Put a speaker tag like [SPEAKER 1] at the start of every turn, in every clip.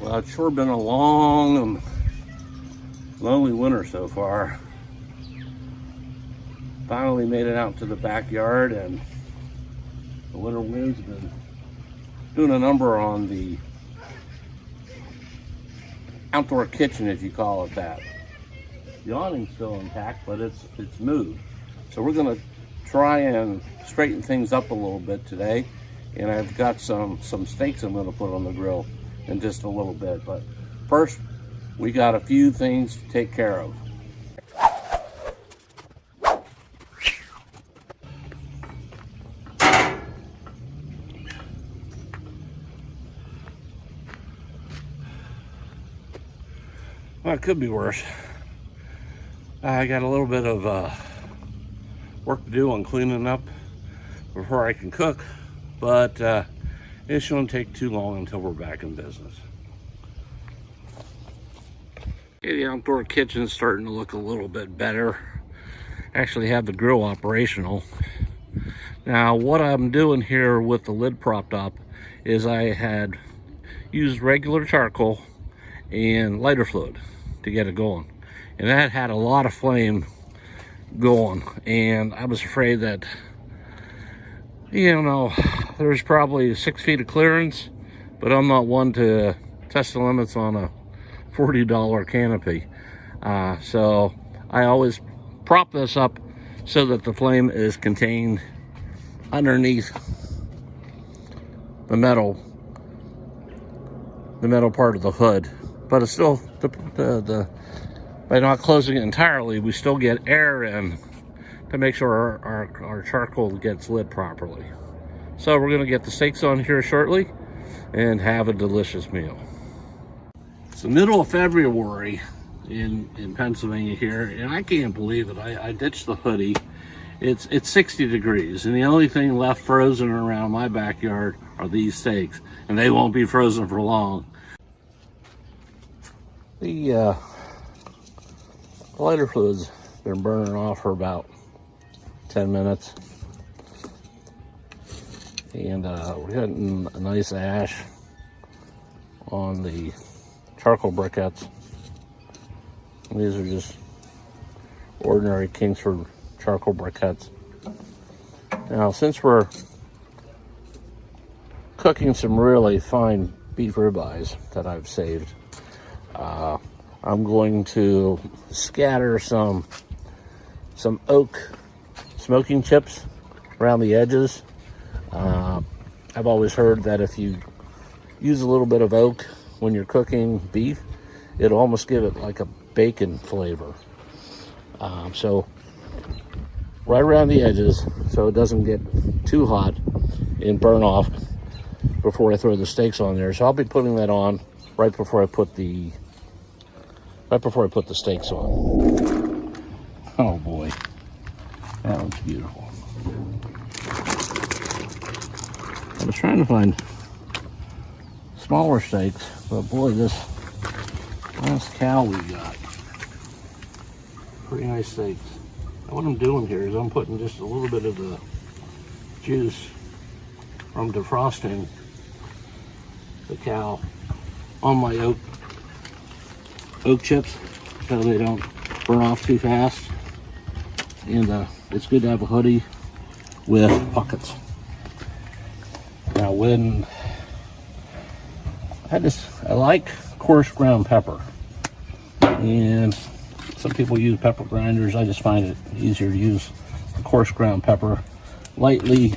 [SPEAKER 1] Well, it's sure been a long and lonely winter so far. Finally made it out to the backyard, and the winter wind's been doing a number on the outdoor kitchen, if you call it that. The awning's still intact, but it's moved. So we're gonna try and straighten things up a little bit today. And I've got some steaks I'm gonna put on the grill in just a little bit. But first, we got a few things to take care of. Well, it could be worse. I got a little bit of work to do on cleaning up before I can cook, but it shouldn't take too long until we're back in business. Okay, the outdoor kitchen's starting to look a little bit better. Actually have the grill operational. Now, what I'm doing here with the lid propped up is I had used regular charcoal and lighter fluid to get it going, and that had a lot of flame going, and I was afraid that, you know, there's probably 6 feet of clearance, but I'm not one to test the limits on a $40 canopy, so I always prop this up so that the flame is contained underneath the metal part of the hood. But it's still, by not closing it entirely, we still get air in to make sure our charcoal gets lit properly. So we're gonna get the steaks on here shortly and have a delicious meal. It's the middle of February in Pennsylvania here, and I can't believe it. I ditched the hoodie. It's 60 degrees, and the only thing left frozen around my backyard are these steaks, and they won't be frozen for long. The lighter fluid's been burning off for about 10 minutes. And we're getting a nice ash on the charcoal briquettes. These are just ordinary Kingsford charcoal briquettes. Now, since we're cooking some really fine beef ribeyes that I've saved, I'm going to scatter some oak smoking chips around the edges. I've always heard that if you use a little bit of oak when you're cooking beef, it'll almost give it like a bacon flavor. So right around the edges, so it doesn't get too hot and burn off before I throw the steaks on there. So I'll be putting that on right before I put the steaks on. Oh boy, that looks beautiful. I was trying to find smaller steaks, but boy, this last cow we got, pretty nice steaks. And what I'm doing here is I'm putting just a little bit of the juice from defrosting the cow on my oak chips so they don't burn off too fast. And it's good to have a hoodie with pockets. Now, when I like coarse ground pepper, and some people use pepper grinders. I just find it easier to use the coarse ground pepper, lightly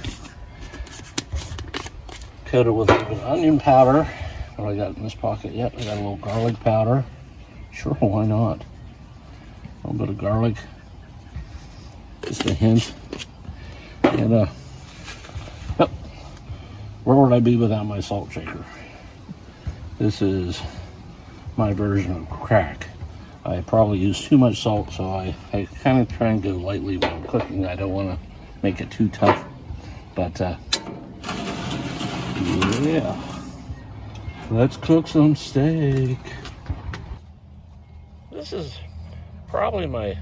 [SPEAKER 1] coated with a little bit of onion powder. What I got in this pocket yet? I got a little garlic powder. Sure, why not? A little bit of garlic, just a hint. And yep. Where would I be without my salt shaker? This is my version of crack. I probably use too much salt, so I kind of try and go lightly when I'm cooking. I don't want to make it too tough, but yeah, let's cook some steak. This is probably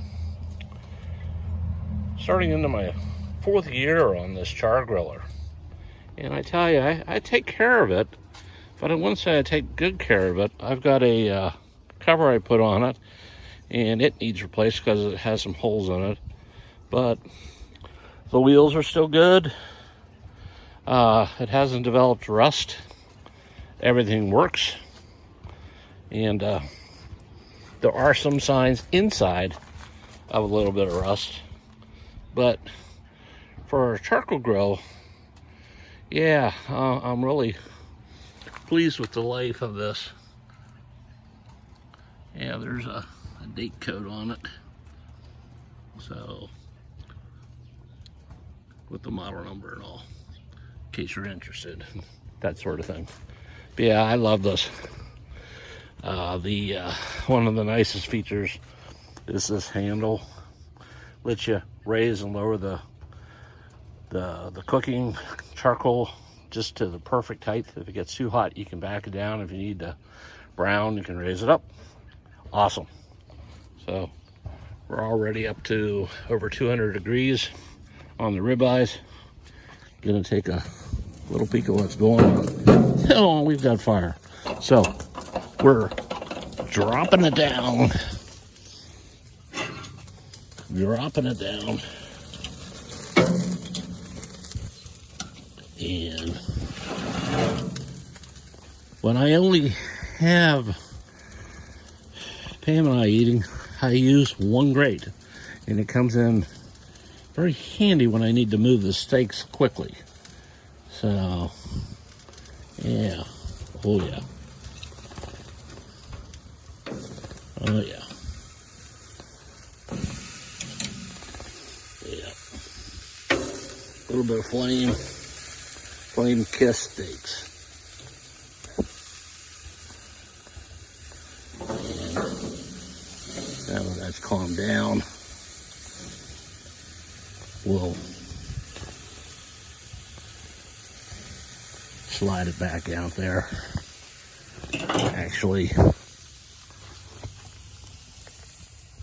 [SPEAKER 1] starting into my 4th year on this char griller. And I tell you, I take care of it, but I wouldn't say I take good care of it. I've got a cover I put on it, and it needs replaced because it has some holes in it. But the wheels are still good. It hasn't developed rust. Everything works. And there are some signs inside of a little bit of rust. But for a charcoal grill, yeah, I'm really pleased with the life of this. Yeah, there's a date code on it. So, with the model number and all, in case you're interested, that sort of thing. But yeah, I love this. One of the nicest features is this handle. Lets you raise and lower the cooking charcoal just to the perfect height. If it gets too hot, you can back it down. If you need to brown, you can raise it up. Awesome. So we're already up to over 200 degrees on the ribeyes. Gonna take a little peek of what's going on. Oh, we've got fire. So we're dropping it down. Dropping it down. And when I only have Pam and I eating, I use one grate, and it comes in very handy when I need to move the steaks quickly. So, yeah. Oh, yeah. Oh, yeah. Yeah. A little bit of flame kissed steaks. And now that that's calmed down, we'll slide it back out there. Actually,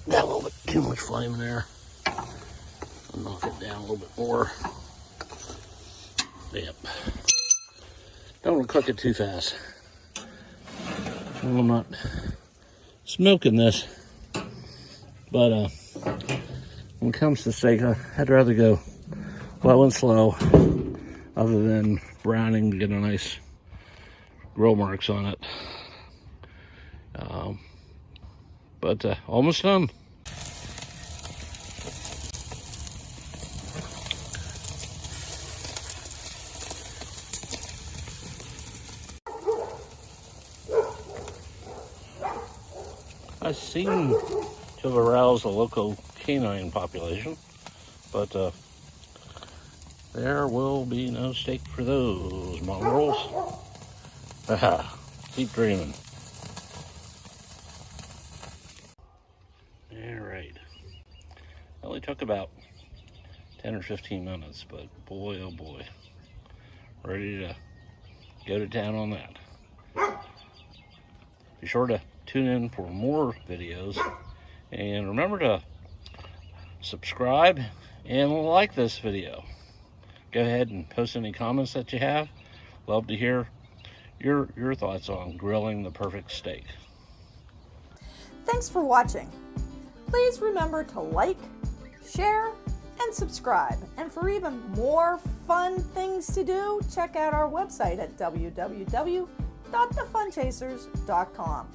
[SPEAKER 1] got a little bit too much flame in there. I'll knock it down a little bit more. Yep. Don't want to cook it too fast. Well, I'm not smoking this, but when it comes to steak, I'd rather go low and slow, other than browning to get a nice grill marks on it. But almost done. I seem to have aroused the local canine population, but there will be no steak for those mongrels. Haha, keep dreaming. Alright. Only took about 10 or 15 minutes, but boy, oh boy. Ready to go to town on that. Be sure to tune in for more videos, and remember to subscribe and like this video. Go ahead and post any comments that you have. Love to hear your thoughts on grilling the perfect steak.
[SPEAKER 2] Thanks for watching. Please remember to like, share, and subscribe. And for even more fun things to do, check out our website at www.thefunchasers.com.